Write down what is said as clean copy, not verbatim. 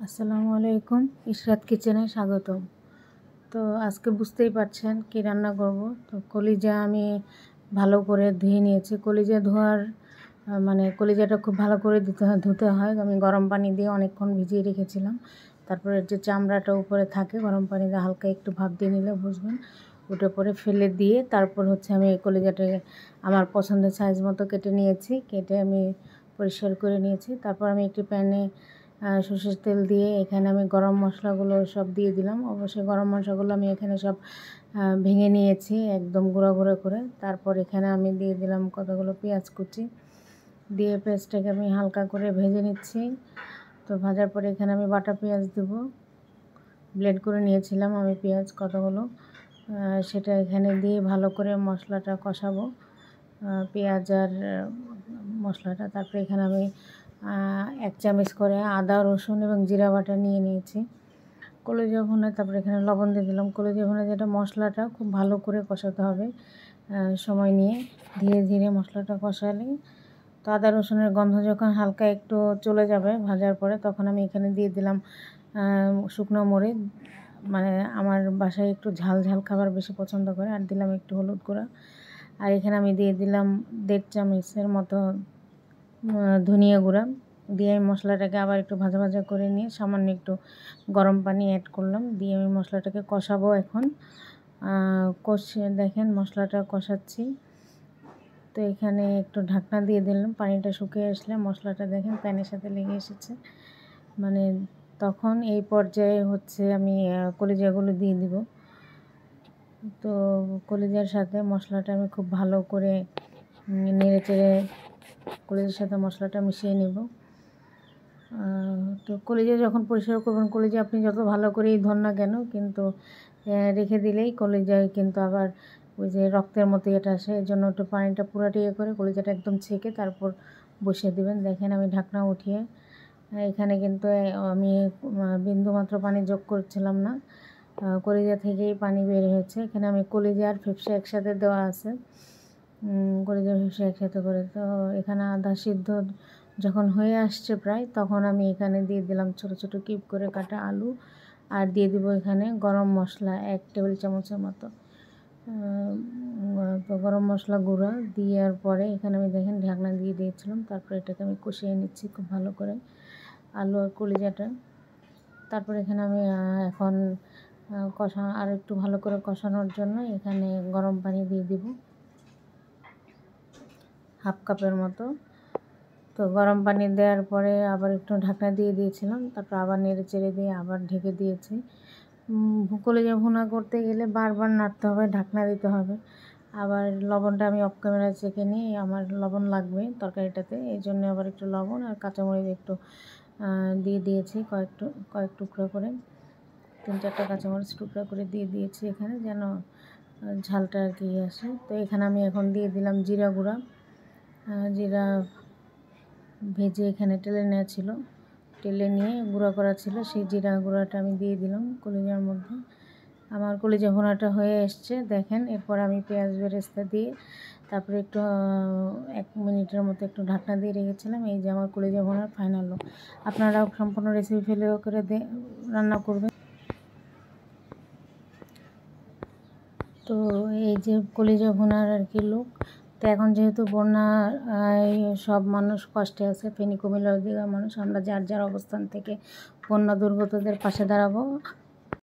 আসসালামু আলাইকুম, ইশরাত কিচেনে স্বাগতম। তো আজকে বুঝতেই পারছেন কি রান্না করব। তো কলিজা আমি ভালো করে ধুয়ে নিয়েছি। কলিজা ধোয়ার মানে কলিজাটা খুব ভালো করে ধুতে হয়। আমি গরম পানি দিয়ে অনেকক্ষণ ভিজিয়ে রেখেছিলাম। তারপরে যে চামড়াটা উপরে থাকে গরম পানি দিয়ে হালকা একটু ভাপ দিয়ে নিলে বুঝবেন, উঠে পরে ফেলে দিয়ে তারপর আমি এই কলিজাটাকে আমার পছন্দের সাইজ মতো কেটে নিয়েছি। কেটে আমি পরিষ্কার করে নিয়েছি। তারপর আমি একটি প্যানে সরষের তেল দিয়ে এখানে আমি গরম মশলাগুলো সব দিয়ে দিলাম। অবশ্যই গরম মশলাগুলো আমি এখানে সব ভেঙে নিয়েছি একদম গুঁড়ো গুঁড়ো করে। তারপর এখানে আমি দিয়ে দিলাম কতগুলো পেঁয়াজ কুচি, দিয়ে পেঁয়াজটাকে আমি হালকা করে ভেজে নিচ্ছি। তো ভাজার পরে এখানে আমি বাটা পেঁয়াজ দেবো, ব্লেন্ড করে নিয়েছিলাম আমি পেঁয়াজ কতগুলো, সেটা এখানে দিয়ে ভালো করে মশলাটা কষাবো, পেঁয়াজ আর মশলাটা। তারপরে এখানে আমি 1 চামচ করে আদা, রসুন এবং জিরা বাটা নিয়ে নিয়েছি। কলিজা ভুনে তারপরে এখানে লবণ দিয়ে দিলাম। কলিজা ভুনে যেটা মশলাটা খুব ভালো করে কষাতে হবে, সময় নিয়ে ধীরে ধীরে মশলাটা কষালে। তো আদা রসুনের গন্ধ যখন হালকা একটু চলে যাবে ভাজার পরে, তখন আমি এখানে দিয়ে দিলাম শুকনো মরিচ। মানে আমার বাসায় একটু ঝাল ঝাল খাবার বেশি পছন্দ করে। আর দিলাম একটু হলুদ গুঁড়া। আর এখানে আমি দিয়ে দিলাম 1.5 চামচের মতো ধনিয়া গুঁড়া। দিয়ে আমি মশলাটাকে আবার একটু ভাজা ভাজা করে নিয়ে সামান্য একটু গরম পানি অ্যাড করলাম। দিয়ে আমি মশলাটাকে কষাবো এখন। কষিয়ে দেখেন মশলাটা কষাচ্ছি। তো এখানে একটু ঢাকনা দিয়ে দিলাম। পানিটা শুকিয়ে আসলে মশলাটা দেখেন প্যানের সাথে লেগে এসেছে। মানে তখন এই পর্যায়ে আমি কলিজাগুলো দিয়ে দিব। তো কলিজার সাথে মশলাটা আমি খুব ভালো করে নেড়ে চেড়ে কলিজার সাথে মশলাটা মিশিয়ে নেব। তো কলিজা যখন পরিষ্কার করবেন, কলিজা আপনি যত ভালো করেই ধোন না কেন, কিন্তু রেখে দিলেই কলিজায় কিন্তু আবার ওই যে রক্তের মতো এটা আসে। এই জন্য একটু পানিটা পুরাটি করে কলিজাটা একদম ছেঁকে তারপর বসিয়ে দেবেন। দেখেন আমি ঢাকনা উঠিয়ে এখানে কিন্তু আমি বিন্দুমাত্র পানি যোগ করছিলাম না, কলিজা থেকেই পানি বের হয়েছে। এখানে আমি কলিজা আর ফেফসা একসাথে দেওয়া আছে, কলিজা ফেফসা একসাথে করে। তো এখানে আধা সিদ্ধ যখন হয়ে আসছে প্রায়, তখন আমি এখানে দিয়ে দিলাম ছোটো ছোটো কিউব করে কাটা আলু। আর দিয়ে দিব এখানে গরম মশলা 1 টেবিল চামচের মতো। তো গরম মশলা গুঁড়া দেওয়ার পরে এখানে আমি দেখেন ঢাকনা দিয়ে দিয়েছিলাম। তারপর এটাকে আমি কষিয়ে নিচ্ছি খুব ভালো করে, আলু আর কলিজাটা। তারপর এখানে আমি এখন আর একটু ভালো করে কষানোর জন্য এখানে গরম পানি দিয়ে দিব 1/2 কাপের মতো। তো গরম পানি দেওয়ার পরে আবার একটু ঢাকনা দিয়ে দিয়েছিলাম। তারপর আবার নেড়ে চেড়ে দিয়ে আবার ঢেকে দিয়েছি। কলিজা ভুনা করতে গেলে বারবার নাড়তে হবে, ঢাকনা দিতে হবে। আবার লবণটা আমি অফ ক্যামেরায় চেখে নিই, আমার লবণ লাগবে তরকারিটাতে, এই জন্য আবার একটু লবণ আর কাঁচামরিচ একটু দিয়ে দিয়েছি কয়েক টুকরো করে, 3-4টা কাঁচামরিচ টুকরা করে দিয়ে দিয়েছি এখানে, যেন ঝালটা আর কি আসে। তো এখানে আমি এখন দিয়ে দিলাম জিরা গুঁড়া। জিরা ভেজে এখানে টেলে নেওয়া ছিল, টেলে নিয়ে গুঁড়া করা ছিল, সেই জিরা গুঁড়াটা আমি দিয়ে দিলাম কলিজার মধ্যে। আমার কলিজা ভুনাটা হয়ে এসছে দেখেন। এরপর আমি পেঁয়াজ বেরেস্তা দিয়ে তারপরে একটু 1 মিনিটের মতো একটু ঢাকনা দিয়ে রেখেছিলাম। এই যে আমার কলিজা ভুনার ফাইনাল লুক। আপনারাও সম্পূর্ণ রেসিপি ফলো করে রান্না করবেন। তো এই যে কলিজা ভুনার আর কি লুক। তো এখন যেহেতু বন্যা, সব মানুষ কষ্টে আছে, ফেনী কুমিল্লার দিকের মানুষ, আমরা যার যার অবস্থান থেকে বন্যা দুর্গতদের পাশে দাঁড়াবো।